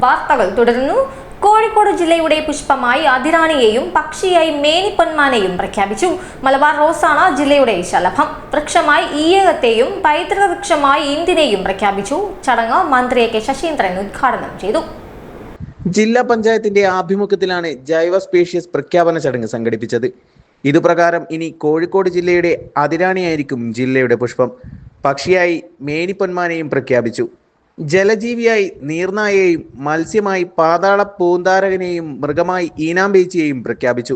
വാർത്തകൾ തുടരുന്നു. കോഴിക്കോട് ജില്ലയുടെ പുഷ്പമായി അതിരാണിയെയും പക്ഷിയായി മേനിപ്പൊന്മാനെയും പ്രഖ്യാപിച്ചു. മലബാർ റോസാണ് ജില്ലയുടെ ശലഭം. വൃക്ഷമായി ഈയകത്തെയും പൈതൃക വൃക്ഷമായി ഇന്ത്യനെയും പ്രഖ്യാപിച്ചു. ചടങ്ങ് മന്ത്രി കെ ശശീന്ദ്രൻ ഉദ്ഘാടനം ചെയ്തു. ജില്ലാ പഞ്ചായത്തിന്റെ ആഭിമുഖ്യത്തിലാണ് ജൈവ സ്പീഷീസ് പ്രഖ്യാപന ചടങ്ങ് സംഘടിപ്പിച്ചത്. ഇതുപ്രകാരം ഇനി കോഴിക്കോട് ജില്ലയുടെ അതിരാണിയായിരിക്കും ജില്ലയുടെ പുഷ്പം. പക്ഷിയായി മേനിപ്പൊന്മാനെയും പ്രഖ്യാപിച്ചു. ജലജീവിയായി നീർനായയെയും മത്സ്യമായി പാതാള പൂന്താരകനെയും മൃഗമായി ഈനാമ്പേച്ചിയെയും പ്രഖ്യാപിച്ചു.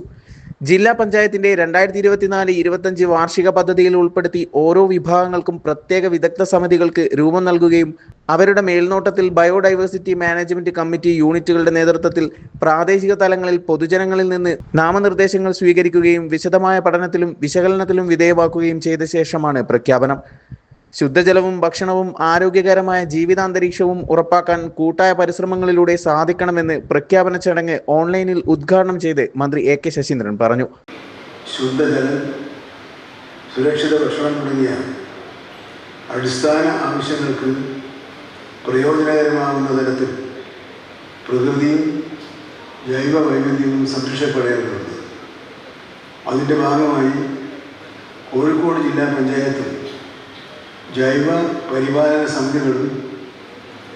ജില്ലാ പഞ്ചായത്തിന്റെ 2024-25 വാർഷിക പദ്ധതിയിൽ ഉൾപ്പെടുത്തി ഓരോ വിഭാഗങ്ങൾക്കും പ്രത്യേക വിദഗ്ധ സമിതികൾക്ക് രൂപം നൽകുകയും അവരുടെ മേൽനോട്ടത്തിൽ ബയോഡൈവേഴ്സിറ്റി മാനേജ്മെന്റ് കമ്മിറ്റി യൂണിറ്റുകളുടെ നേതൃത്വത്തിൽ പ്രാദേശിക തലങ്ങളിൽ പൊതുജനങ്ങളിൽ നിന്ന് നാമനിർദ്ദേശങ്ങൾ സ്വീകരിക്കുകയും വിശദമായ പഠനത്തിലും വിശകലനത്തിലും വിധേയമാക്കുകയും ചെയ്ത ശേഷമാണ് പ്രഖ്യാപനം. ശുദ്ധജലവും ഭക്ഷണവും ആരോഗ്യകരമായ ജീവിതാന്തരീക്ഷവും ഉറപ്പാക്കാൻ കൂട്ടായ പരിശ്രമങ്ങളിലൂടെ സാധിക്കണമെന്ന് പ്രഖ്യാപന ചടങ്ങ് ഓൺലൈനിൽ ഉദ്ഘാടനം ചെയ്ത് മന്ത്രി കെ ശശീന്ദ്രൻ പറഞ്ഞു. ശുദ്ധജലം, സുരക്ഷിത ഭക്ഷണം തുടങ്ങിയ അടിസ്ഥാന ആവശ്യങ്ങൾക്ക് പ്രയോജനകരമാകുന്ന തരത്തിൽ പ്രകൃതിയും ജൈവ വൈവിധ്യവും സംരക്ഷിക്കപ്പെടേണ്ടതുണ്ട്. അതിൻ്റെ ഭാഗമായി കോഴിക്കോട് ജില്ലാ പഞ്ചായത്ത് ജൈവ പരിപാലന സമിതികളും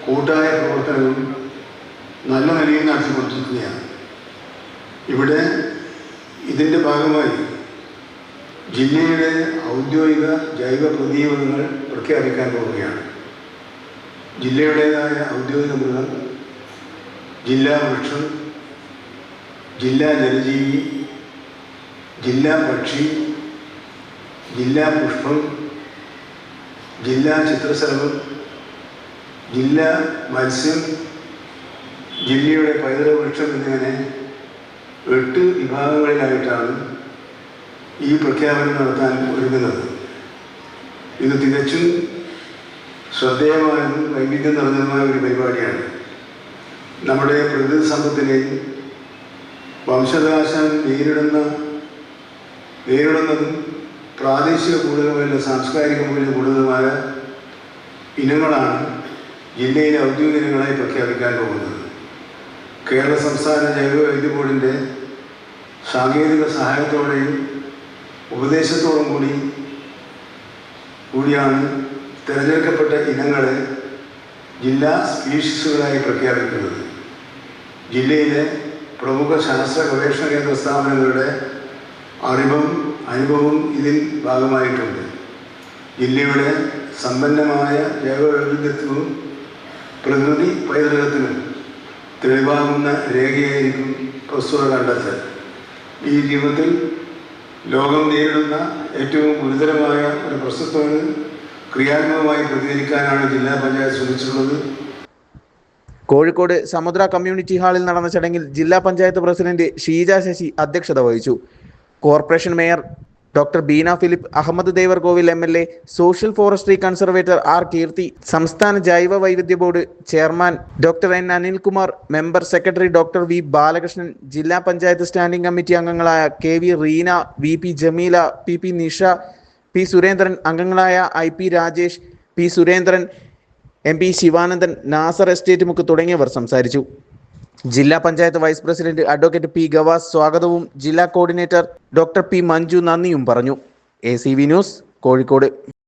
കൂട്ടായ പ്രവർത്തനവും നല്ല നിലയിൽ നടത്തിക്കൊണ്ടിരിക്കുകയാണ്. ഇവിടെ ഇതിൻ്റെ ഭാഗമായി ജില്ലയുടെ ഔദ്യോഗിക ജൈവ പ്രതീകങ്ങൾ പ്രഖ്യാപിക്കാൻ പോവുകയാണ്. ജില്ലയുടേതായ ഔദ്യോഗിക മൃഗം, ജില്ലാ വൃക്ഷം, ജില്ലാ ജലജീവി, ജില്ലാ പക്ഷി, ജില്ലാ പുഷ്പം, ജില്ലാ ചിത്രശലഭം, ജില്ലാ മത്സ്യം, ജില്ലയുടെ പൈതൃക വൃക്ഷം എന്നിങ്ങനെ 8 വിഭാഗങ്ങളിലായിട്ടാണ് ഈ പ്രഖ്യാപനം നടത്താൻ ഒരുങ്ങുന്നത്. ഇത് തികച്ചും ശ്രദ്ധേയമായതും വൈവിധ്യം നിറഞ്ഞതുമായ ഒരു പരിപാടിയാണ്. നമ്മുടെ പ്രകൃതി സമ്പത്തിനെയും വംശനാശം നേരിടുന്നതും പ്രാദേശിക കൂടുതലുമല്ല സാംസ്കാരിക മൂല്യം കൂടുതലുമായ ഇനങ്ങളാണ് ജില്ലയിലെ ഔദ്യോഗിക ഇനങ്ങളായി പ്രഖ്യാപിക്കാൻ പോകുന്നത്. കേരള സംസ്ഥാന ജൈവ വൈദ്യുത ബോർഡിൻ്റെ സാങ്കേതിക സഹായത്തോടെയും ഉപദേശത്തോടും കൂടിയാണ് തിരഞ്ഞെടുക്കപ്പെട്ട ഇനങ്ങളെ ജില്ലാ സ്പീഷീസുകളായി പ്രഖ്യാപിക്കുന്നത്. ജില്ലയിലെ പ്രമുഖ ശാസ്ത്ര ഗവേഷണ കേന്ദ്ര സ്ഥാപനങ്ങളുടെ അറിവും അനുഭവവും ഇതിൽ ഭാഗമായിട്ടുണ്ട്. ജില്ലയുടെ സമ്പന്നമായ ജൈവവൈവിധ്യത്തിനും പ്രകൃതി പൈതൃകത്തിനും തെളിവാകുന്ന രേഖയായിരിക്കും പ്രസ്തുത കണ്ടെത്തൽ. ഈ ജീവിതത്തിൽ ലോകം നേരിടുന്ന ഏറ്റവും ഗുരുതരമായ ഒരു പ്രശ്നത്തോട് ക്രിയാത്മകമായി പ്രതികരിക്കാനാണ് ജില്ലാ പഞ്ചായത്ത് ശ്രമിച്ചിട്ടുള്ളത്. കോഴിക്കോട് സമുദ്ര കമ്മ്യൂണിറ്റി ഹാളിൽ നടന്ന ചടങ്ങിൽ ജില്ലാ പഞ്ചായത്ത് പ്രസിഡന്റ് ഷീജ ശശി അധ്യക്ഷത വഹിച്ചു. Corporation mayor doctor Beena Philip, Ahammad Devarkovil MLA, social forestry conservator R Keerthi, സംസ്ഥാന ജൈവ വൈവിധ്യ board chairman doctor N Anilkumar, member secretary doctor V Balakrishnan, ജില്ലാ പഞ്ചായത്ത് സ്റ്റാൻഡിംഗ് കമ്മിറ്റി അംഗങ്ങളായ KV Reena, VP Jameela, PP Nisha, P Surendran, അംഗങ്ങളായ IP Rajesh, P Surendran, MP Sivanandan, Nasar estate Mukku തുടങ്ങിയവർ സംസാരിച്ചു. ജില്ലാ panchayat vice president advocate P Gavas സ്വാഗതവും ജില്ലാ കോർഡിനേറ്റർ ഡോക്ടർ P മഞ്ജു നന്ദിയും പറഞ്ഞു. ACV news, Kozhikode.